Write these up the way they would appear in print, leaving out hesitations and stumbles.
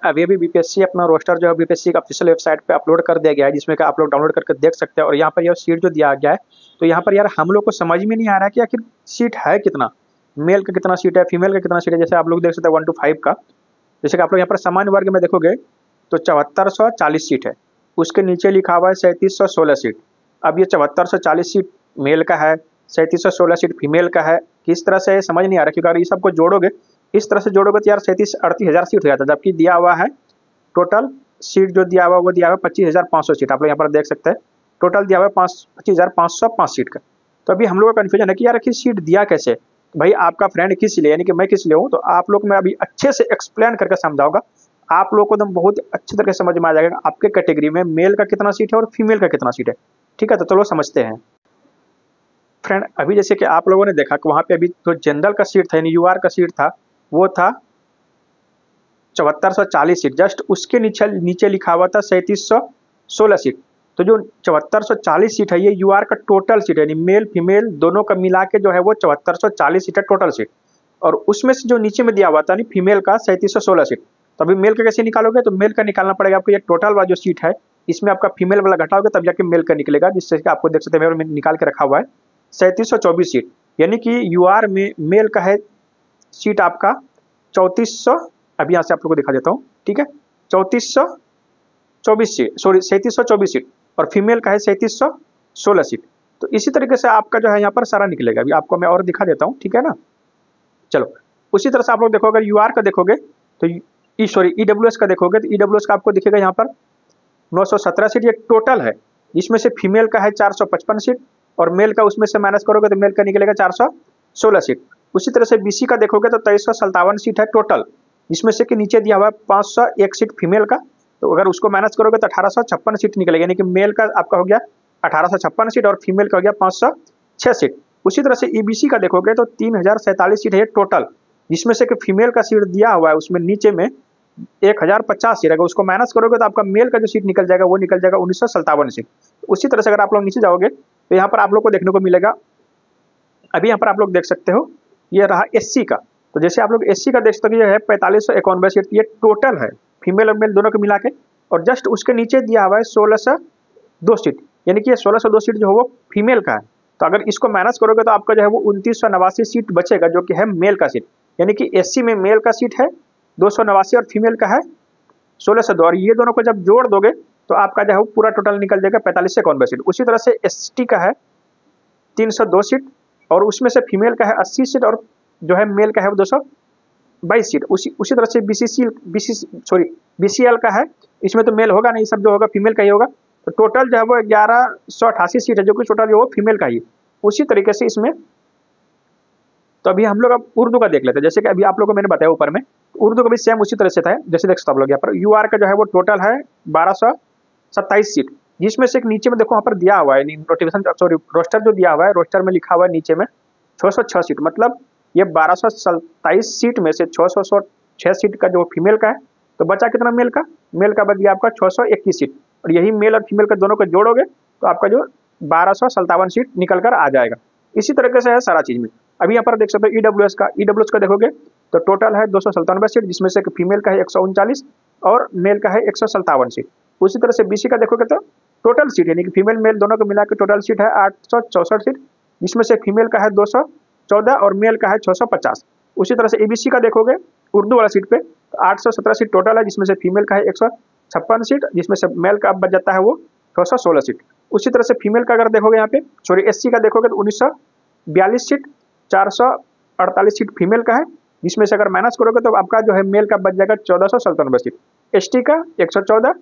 अभी अभी बीपीएससी अपना रोस्टर जो है बीपीएससी का ऑफिशियल वेबसाइट पे अपलोड कर दिया गया है, जिसमें कि आप लोग डाउनलोड करके देख सकते हैं। और यहाँ पर यह सीट जो दिया गया है, तो यहाँ पर यार हम लोग को समझ में नहीं आ रहा है कि आखिर सीट है कितना, मेल का कितना सीट है, फीमेल का कितना सीट है। जैसे आप लोग देख सकते हैं 1 to 5 का, जैसे कि आप लोग यहाँ पर सामान्य वर्ग में देखोगे तो 7440 सीट है, उसके नीचे लिखा हुआ है 3716 सीट। अब ये 7440 सीट मेल का है, 3716 सीट फीमेल का है, किस तरह से समझ नहीं आ रहा, क्योंकि अगर ये सबको जोड़ोगे, इस तरह से जोड़ोगे तो यार 37-38 हज़ार सीट हो जाता है, जबकि दिया हुआ है टोटल सीट जो दिया हुआ वो दिया हुआ 25,500 सीट। आप लोग यहाँ पर देख सकते हैं टोटल दिया हुआ है 25,505 सीट का। तो अभी हम लोग का कन्फ्यूजन है कि यार आखिर सीट दिया कैसे, भाई आपका फ्रेंड किस लिए, यानी कि मैं किस लिए हूँ, तो आप लोग मैं अभी अच्छे से एक्सप्लेन करके समझाऊंगा, आप लोग को एकदम बहुत अच्छी तरह से समझ में आ जाएगा आपके कैटेगरी में मेल का कितना सीट है और फीमेल का कितना सीट है। ठीक है, तो चलो समझते हैं फ्रेंड। अभी जैसे कि आप लोगों ने देखा कि वहाँ पे अभी जो जनरल का सीट था यानी यूआर का सीट था वो था 7440 सीट, जस्ट उसके नीचे नीचे लिखा हुआ था 3716 सीट। तो जो 7440 सीट है ये यूआर का टोटल सीट है, यानी मेल फीमेल दोनों का मिला के जो है वो 7440 सीट है टोटल सीट। और उसमें से जो नीचे में दिया हुआ था फीमेल का 3716 सीट। तो अभी मेल का कैसे निकालोगे, तो मेल का निकालना पड़ेगा आपको, ये टोटल वाला जो सीट है इसमें आपका फीमेल वाला घटाओगे तब जाके मेल का निकलेगा, जिससे कि आपको देख सकते हैं मेल निकाल के रखा हुआ है 3724 सीट, यानी कि यूआर में मेल का है सीट आपका 3400। अभी यहाँ से आप लोग को दिखा देता हूँ, ठीक है, 3424 सीट, सॉरी 3724 सीट, और फीमेल का है 3716 सीट। तो इसी तरीके से आपका जो है यहाँ पर सारा निकलेगा। अभी आपको मैं और दिखा देता हूँ, ठीक है ना। चलो उसी तरह से आप लोग देखो, अगर यूआर का देखोगे तो ईडब्ल्यूएस का देखोगे तो ईडब्ल्यूएस का आपको दिखेगा यहाँ पर 917 सीट ये टोटल है, जिसमें से फीमेल का है 455 सीट और मेल का उसमें से माइनस करोगे तो मेल का निकलेगा 416 सीट। उसी तरह से बीसी का देखोगे तो 2357 सीट है टोटल, जिसमें से कि नीचे दिया हुआ है 501 सीट फीमेल का, तो अगर उसको माइनस करोगे तो 1856 सीट निकलेगा, यानी कि मेल का आपका हो गया 1856 सीट और फीमेल का हो गया 506 सीट। उसी तरह से ईबीसी का देखोगे तो 3047 सीट है टोटल, जिसमें से कि फीमेल का सीट दिया हुआ है उसमें नीचे में 1050 सीट, अगर उसको माइनस करोगे तो आपका मेल का जो सीट निकल जाएगा वो निकल जाएगा 1957 सीट। उसी तरह से अगर आप लोग नीचे जाओगे तो यहाँ पर आप लोग को देखने को मिलेगा, अभी यहाँ पर आप लोग देख सकते हो ये रहा एससी का। तो जैसे आप लोग एससी का देख सकते हो ये है 4591 सीट, ये टोटल है फीमेल और मेल दोनों को मिला के, और जस्ट उसके नीचे दिया हुआ है 1602 सीट, यानी कि ये 1602 सीट जो है वो फीमेल का है। तो अगर इसको माइनस करोगे तो आपका जो है वो 2989 सीट बचेगा, जो कि है मेल का सीट, यानी कि एससी में मेल का सीट है 289 और फीमेल का है 1602, और ये दोनों को जब जोड़ दोगे तो आपका जो है वो पूरा टोटल निकल जाएगा 4591 सीट। उसी तरह से एसटी का है 302 सीट और उसमें से फीमेल का है 80 सीट और जो है मेल का है वो 222 सीट। उसी तरह से बीसीएल का है, इसमें तो मेल होगा नहीं, सब जो होगा फीमेल का ही होगा, तो टोटल जो है वो 1188 सीट है, जो कि टोटल जो वो फीमेल का ही। उसी तरीके से इसमें तो अभी हम लोग अब उर्दू का देख लेते हैं, जैसे कि अभी आप लोगों को मैंने बताया ऊपर में, उर्दू का भी सेम उसी तरह से था। जैसे देख सकते हो आप लोग यहाँ पर यूआर का जो है वो टोटल है 1227 सीट, जिसमें से एक नीचे में देखो वहाँ पर दिया हुआ है नोटिफिकेशन, सॉरी रोस्टर जो दिया हुआ है, रोस्टर में लिखा हुआ है नीचे में 606 सीट, मतलब ये 1227 सीट में से 606 सीट का जो फीमेल का है, तो बचा कितना मेल का, मेल का बच गया आपका 621 सीट, और यही मेल और फीमेल का दोनों को जोड़ोगे तो आपका जो 1257 सीट निकल कर आ जाएगा। इसी तरीके से है सारा चीज में। अभी यहाँ पर देख सकते हो ईडब्ल्यूएस का देखोगे तो टोटल है 297 सीट, जिसमें से फीमेल का है 139 और मेल का है 157 सीट। उसी तरह से बीसी का देखोगे तो टोटल सीट यानी कि फीमेल मेल दोनों को मिला के टोटल सीट है 864 सीट, जिसमें से फीमेल का है 214 और मेल का है 650। उसी तरह से एबीसी का देखोगे उर्दू वाला सीट पे तो 817 सीट टोटल है, जिसमें से फीमेल का है 156 सीट, जिसमें से मेल का अब बच जाता है वो 616 सीट। उसी तरह से फीमेल का अगर देखोगे यहाँ पे, सॉरी एससी का देखोगे तो 1942 सीट, 448 सीट फीमेल का है, जिसमें से अगर माइनस करोगे तो आपका जो है मेल का बच जाएगा 1497 सीट। एसटी का 114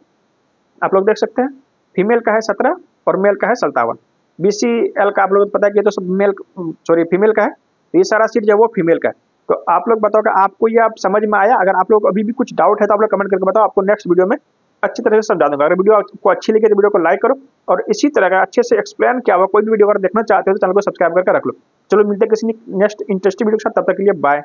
आप लोग देख सकते हैं, फीमेल का है 17 और मेल का है 57। बीसीएल का आप लोग को पता है कि तो सब मेल सॉरी फीमेल का है, तो ये सारा सीट जो है वो फीमेल का है। तो आप लोग बताओ कि आपको ये आप समझ में आया। अगर आप लोग अभी भी कुछ डाउट है तो आप लोग कमेंट करके बताओ, आपको नेक्स्ट वीडियो में अच्छी तरह से समझा दूंगा। अगर वीडियो आपको अच्छी लगी तो वीडियो को लाइक करो, और इसी तरह का अच्छे से एक्सप्लेन किया हुआ कोई भी वीडियो अगर देखना चाहते हो तो चैनल को सब्सक्राइब करके रख लो। चलो मिलते हैं किसी नेक्स्ट इंटरेस्टिंग वीडियो के साथ, तब तक के लिए बाय।